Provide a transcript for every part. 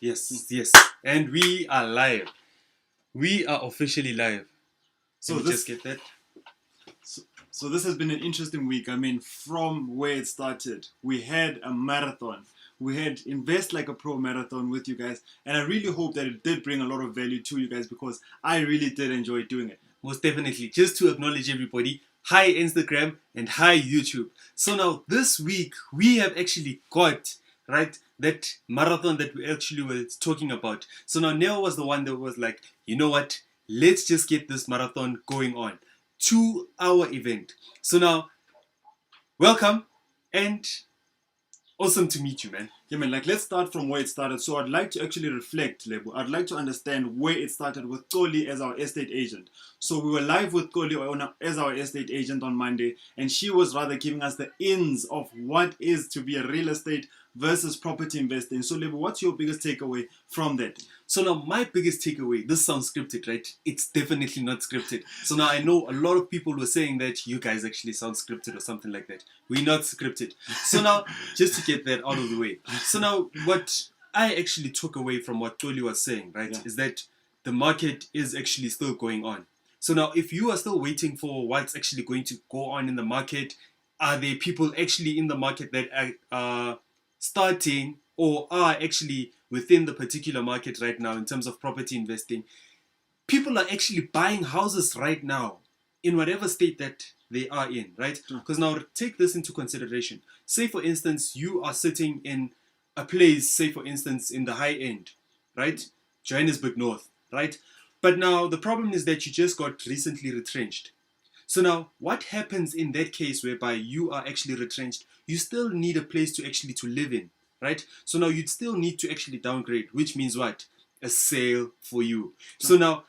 Yes. And we are live. We are officially live. So just get that. So this has been an interesting week. I mean, from where it started, we had a marathon. We had Invest Like a Pro marathon with you guys. And I really hope that it did bring a lot of value to you guys because I really did enjoy doing it. Most definitely. Just to acknowledge everybody, hi Instagram and hi YouTube. So now this week we have actually got that marathon that we actually were talking about. So now Neo was the one that was like, you know what? Let's just get this marathon going on. 2-hour event. So now, welcome and awesome to meet you, man. Yeah, man, like let's start from where it started. So I'd like to actually reflect, Lebo. I'd like to understand where it started with Koli as our estate agent. So we were live with Koli as our estate agent on Monday, and she was rather giving us the ins of what is to be a real estate versus property investing. So Lebo, what's your biggest takeaway from that? So now my biggest takeaway, this sounds scripted, right? It's definitely not scripted. So now I know a lot of people were saying that you guys actually sound scripted or something like that. We're not scripted. So now, just to get that out of the way. So now what I actually took away from what Toli was saying, right, is that the market is actually still going on. So now if you are still waiting for what's actually going to go on in the market, are there people actually in the market that are starting or are actually within the particular market right now in terms of property investing? People are actually buying houses right now in whatever state that they are in, right? Because now take this into consideration. Say for instance, you are sitting in a place, say for instance, in the high end, right? Johannesburg North, right? But now the problem is that you just got recently retrenched. So now what happens in that case whereby you are actually retrenched? You still need a place to actually to live in, right? So now you'd still need to actually downgrade, which means what? A sale for you. So now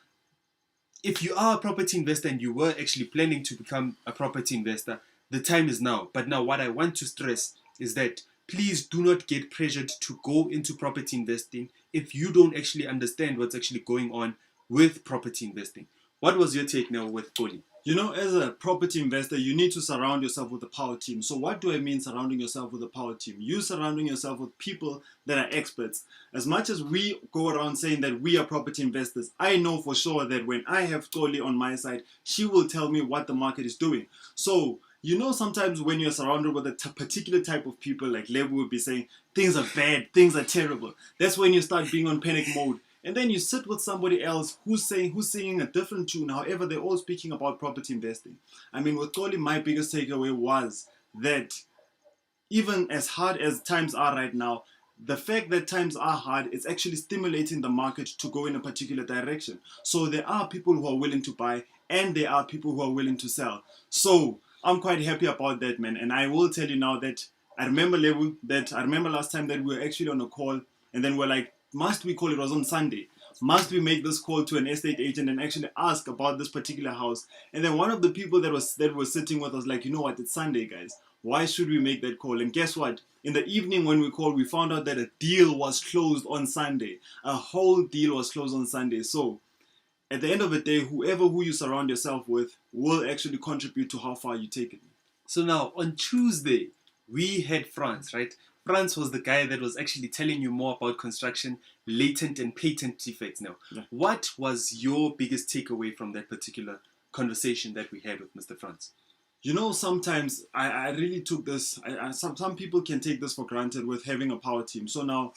if you are a property investor and you were actually planning to become a property investor, the time is now. But now what I want to stress is that please do not get pressured to go into property investing if you don't actually understand what's actually going on with property investing. What was your take now with Koli? You know, as a property investor, you need to surround yourself with a power team. So what do I mean surrounding yourself with a power team? You surrounding yourself with people that are experts. As much as we go around saying that we are property investors, I know for sure that when I have Toli on my side, she will tell me what the market is doing. So, you know, sometimes when you're surrounded with a particular type of people, like Lebu would be saying, things are bad, things are terrible. That's when you start being on panic mode. And then you sit with somebody else who's singing a different tune. However, they're all speaking about property investing. I mean, with Toli, my biggest takeaway was that even as hard as times are right now, the fact that times are hard is actually stimulating the market to go in a particular direction. So there are people who are willing to buy and there are people who are willing to sell. So I'm quite happy about that, man. And I will tell you now that I remember last time that we were actually on a call and then we're like, must we call? It was on Sunday. Must we make this call to an estate agent and actually ask about this particular house? And then one of the people that was sitting with us like, you know what, it's Sunday, guys. Why should we make that call? And guess what? In the evening when we called, we found out that a deal was closed on Sunday. A whole deal was closed on Sunday. So at the end of the day, who you surround yourself with will actually contribute to how far you take it. So now on Tuesday, we had France, right? France was the guy that was actually telling you more about construction, latent and patent defects now. Yeah. What was your biggest takeaway from that particular conversation that we had with Mr. France? You know, sometimes I really took this, some people can take this for granted with having a power team. So now,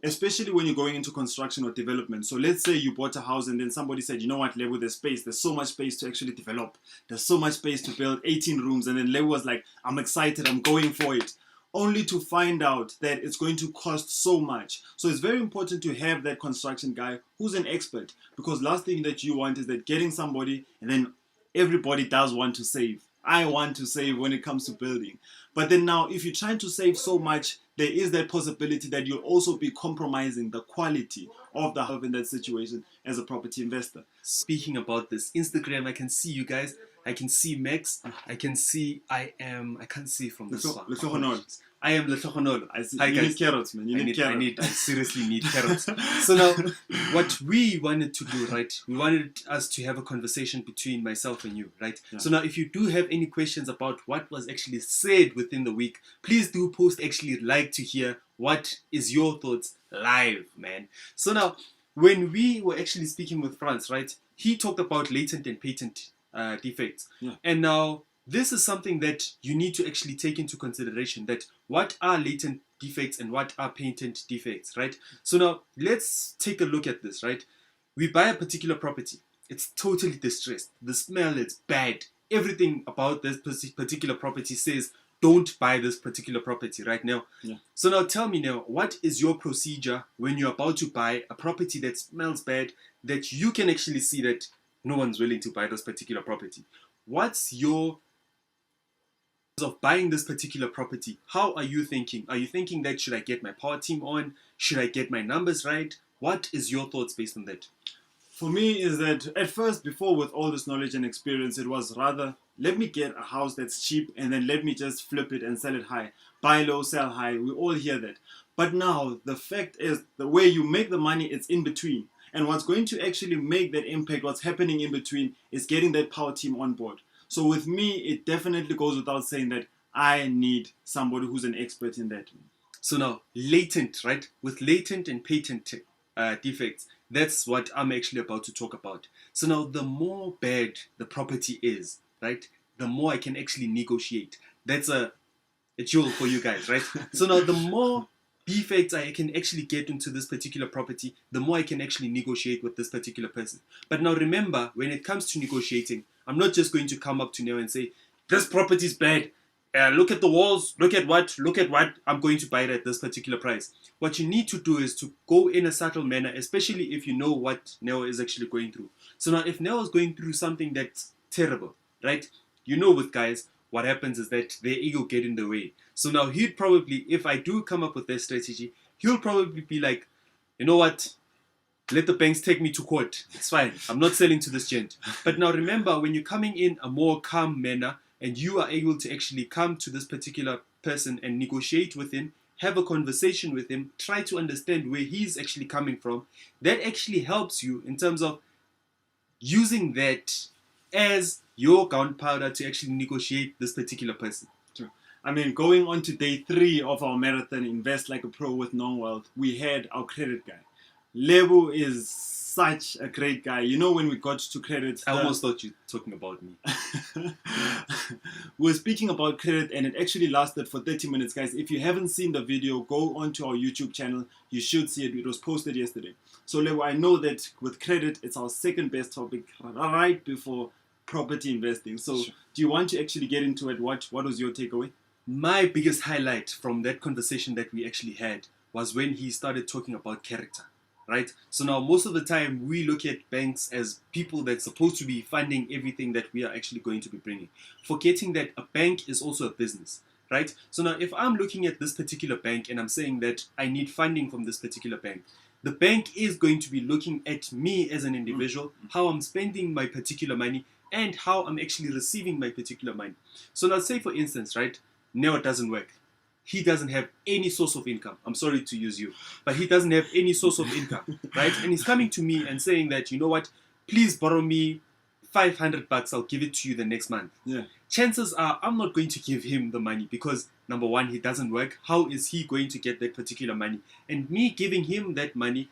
especially when you're going into construction or development. So let's say you bought a house and then somebody said, you know what, Lebu, there's space. There's so much space to actually develop. There's so much space to build 18 rooms. And then Lebu was like, I'm excited. I'm going for it. Only to find out that it's going to cost so much. So it's very important to have that construction guy who's an expert. Because last thing that you want is that getting somebody and then everybody does want to save. I want to save when it comes to building. But then now, if you're trying to save so much, there is that possibility that you'll also be compromising the quality of the house in that situation as a property investor. Speaking about this, Instagram, I can see you guys I can see Max. I can see I can't see from this one. Lehlohonolo. I am Lehlohonolo. I see. Hi, You guys. need carrots, man. You need carrots. I seriously need carrots. So now, what we wanted to do, right? We wanted us to have a conversation between myself and you, right? Yeah. So now, if you do have any questions about what was actually said within the week, please do post. Actually, like to hear what is your thoughts live, man. So now, when we were actually speaking with Franz, right? He talked about latent and patent defects, and now this is something that you need to actually take into consideration, that what are latent defects and what are patent defects, right? So now let's take a look at this, right? We buy a particular property. It's totally distressed. The smell is bad. Everything about this particular property says don't buy this particular property right now. Yeah. So now tell me now, what is your procedure when you're about to buy a property that smells bad, that you can actually see that no one's willing to buy this particular property? What's your of buying this particular property? How are you thinking? Are you thinking that should I get my power team on? Should I get my numbers right? What is your thoughts based on that? For me, is that at first, before with all this knowledge and experience, it was rather let me get a house that's cheap and then let me just flip it and sell it high. Buy low, sell high. We all hear that. But now the fact is the way you make the money, it's in between. And what's going to actually make that impact, what's happening in between, is getting that power team on board. So with me, it definitely goes without saying that I need somebody who's an expert in that. So now, latent, right? With latent and patent defects, that's what I'm actually about to talk about. So now, the more bad the property is, right, the more I can actually negotiate. That's a jewel for you guys, right? So now, the more defects I can actually get into this particular property, the more I can actually negotiate with this particular person. But now remember, when it comes to negotiating, I'm not just going to come up to Neo and say, this property is bad. Look at the walls, look at what, I'm going to buy it at this particular price. What you need to do is to go in a subtle manner, especially if you know what Neo is actually going through. So now if Neo is going through something that's terrible, right? You know with guys, what happens is that their ego get in the way. So now he'd probably, if I do come up with this strategy, he'll probably be like, you know what? Let the banks take me to court. It's fine. I'm not selling to this gent. But now remember, when you're coming in a more calm manner and you are able to actually come to this particular person and negotiate with him, have a conversation with him, try to understand where he's actually coming from, that actually helps you in terms of using that as your gunpowder to actually negotiate this particular person. True. I mean, going on to day 3 of our marathon, Invest Like a Pro with Nong Wealth, we had our credit guy. Lebu is such a great guy. You know, when we got to credit, I almost thought you were talking about me. We were speaking about credit and it actually lasted for 30 minutes. Guys, if you haven't seen the video, go onto our YouTube channel. You should see it. It was posted yesterday. So Lebu, I know that with credit, it's our second best topic right before property investing. So Sure. Do you want to actually get into it? What was your takeaway? My biggest highlight from that conversation that we actually had was when he started talking about character, right? So now most of the time we look at banks as people that's supposed to be funding everything that we are actually going to be bringing, forgetting that a bank is also a business, right? So now if I'm looking at this particular bank and I'm saying that I need funding from this particular bank, the bank is going to be looking at me as an individual, how I'm spending my particular money, and how I'm actually receiving my particular money. So now say for instance, right, Neo doesn't work. He doesn't have any source of income. I'm sorry to use you, but he doesn't have any source of income, right? And he's coming to me and saying that, you know what, please borrow me $500. I'll give it to you the next month. Yeah. Chances are I'm not going to give him the money because number one, he doesn't work. How is he going to get that particular money? And me giving him that money,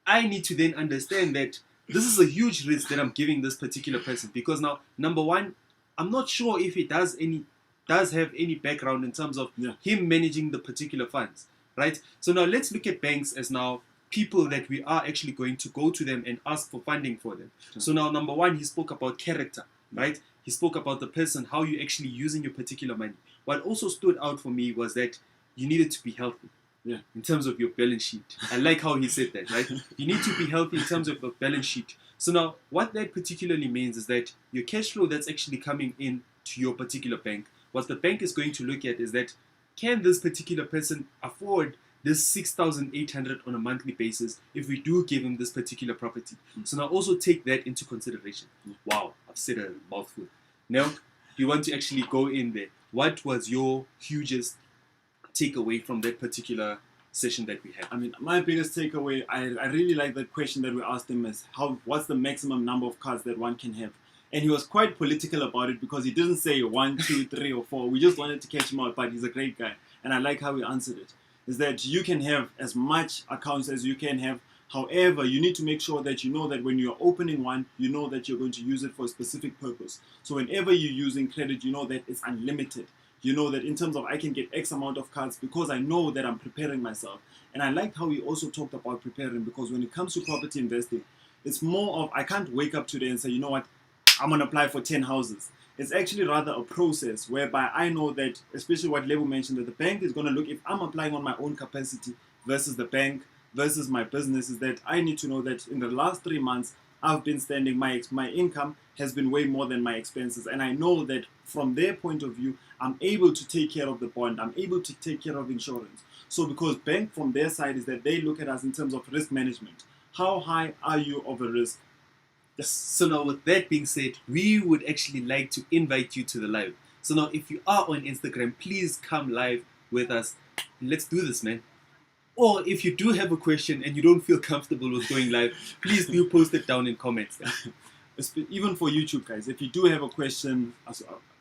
I need to then understand that this is a huge risk that I'm giving this particular person, because now, number one, I'm not sure if he does have any background in terms of him managing the particular funds, right? So now let's look at banks as now people that we are actually going to go to them and ask for funding for them. So now, number one, he spoke about character, right? He spoke about the person, how you actually using your particular money. What also stood out for me was that you needed to be healthy. In terms of your balance sheet. I like how he said that, right? You need to be healthy in terms of your balance sheet. So now, what that particularly means is that your cash flow that's actually coming in to your particular bank, what the bank is going to look at is that, can this particular person afford this 6,800 on a monthly basis if we do give him this particular property? So now also take that into consideration. Wow, I've said a mouthful. Now, you want to actually go in there. What was your hugest takeaway from that particular session that we had? I mean, my biggest takeaway, I really like that question that we asked him is what's the maximum number of cards that one can have? And he was quite political about it because he didn't say 1, 2, 3, or 4. We just wanted to catch him out, but he's a great guy. And I like how he answered it. Is that you can have as much accounts as you can have. However, you need to make sure that you know that when you're opening one, you know that you're going to use it for a specific purpose. So whenever you're using credit, you know that it's unlimited. You know that in terms of I can get X amount of cards because I know that I'm preparing myself. And I liked how he also talked about preparing, because when it comes to property investing, it's more of I can't wake up today and say, you know what, I'm going to apply for 10 houses. It's actually rather a process whereby I know that, especially what Lebo mentioned, that the bank is going to look, if I'm applying on my own capacity versus the bank versus my business, is that I need to know that in the last 3 months, I've been spending my income has been way more than my expenses. And I know that from their point of view, I'm able to take care of the bond. I'm able to take care of insurance. So because bank from their side is that they look at us in terms of risk management. How high are you of a risk? Yes. So now with that being said, we would actually like to invite you to the live. So now if you are on Instagram, please come live with us. Let's do this, man. Or if you do have a question and you don't feel comfortable with going live, please do post it down in comments. Even for YouTube, guys, if you do have a question,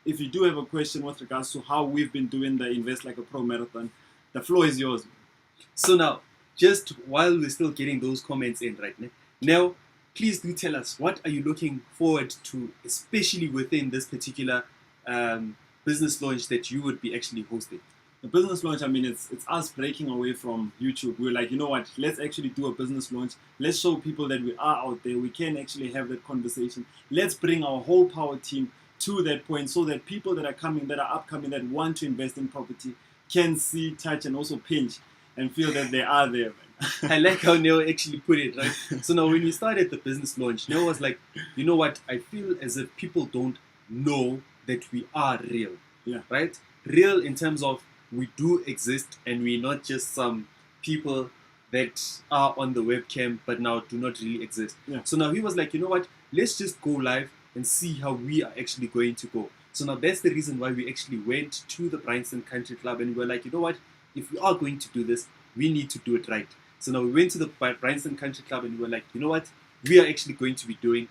with regards to how we've been doing the Invest Like a Pro marathon, the floor is yours. So now, just while we're still getting those comments in right now, please do tell us, what are you looking forward to, especially within this particular business launch that you would be actually hosting? The business launch, I mean, it's us breaking away from YouTube. We're like, you know what, let's actually do a business launch. Let's show people that we are out there. We can actually have that conversation. Let's bring our whole power team to that point so that people that are coming, that are upcoming, that want to invest in property can see, touch, and also pinch and feel that they are there, man. I like how Neo actually put it, right? So now when we started the business launch, Neo was like, you know what, I feel as if people don't know that we are real. Yeah. Right? Real in terms of we do exist and we're not just some people that are on the webcam but now do not really exist. Yeah. So now he was like, you know what, let's just go live and see how we are actually going to go. So now that's the reason why we actually went to the Bryanston Country Club and we were like, you know what, if we are going to do this, we need to do it right. So now we went to the Bryanston Country Club and we were like, you know what, we are actually going to be doing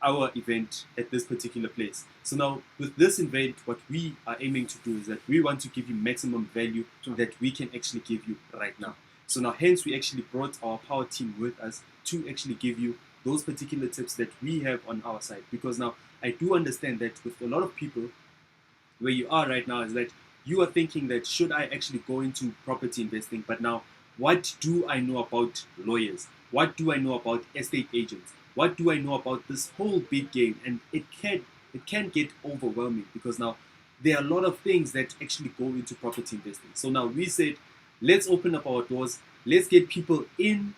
our event at this particular place. So now with this event, what we are aiming to do is that we want to give you maximum value that we can actually give you right now. So now hence we actually brought our power team with us to actually give you those particular tips that we have on our side. Because now I do understand that with a lot of people, where you are right now is that you are thinking that should I actually go into property investing, but now what do I know about lawyers? What do I know about estate agents? What do I know about this whole big game? And it can get overwhelming because now there are a lot of things that actually go into property investing. So now we said, let's open up our doors, let's get people in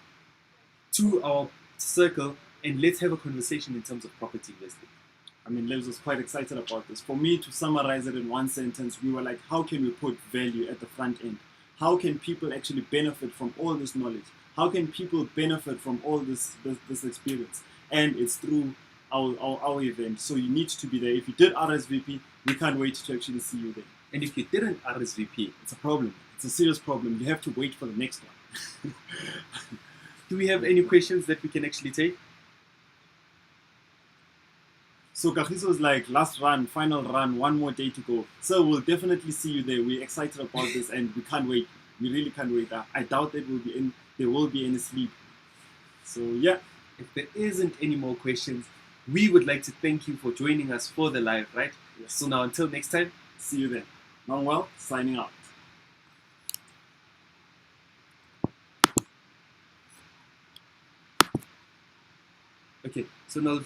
to our circle, and let's have a conversation in terms of property investing. I mean, Levs was quite excited about this. For me, to summarize it in one sentence, we were like, how can we put value at the front end? How can people actually benefit from all this knowledge? How can people benefit from all this experience? And it's through our event. So you need to be there. If you did RSVP, we can't wait to actually see you there. And if you didn't RSVP, it's a problem. It's a serious problem. You have to wait for the next one. Do we have any questions that we can actually take? So Kagiso was like, last run, final run, one more day to go. So we'll definitely see you there. We're excited about this and we can't wait. We really can't wait. I doubt there will be any sleep. So yeah. If there isn't any more questions, we would like to thank you for joining us for the live, right? Yes. So now until next time, see you then. Nong, signing out. Okay, so now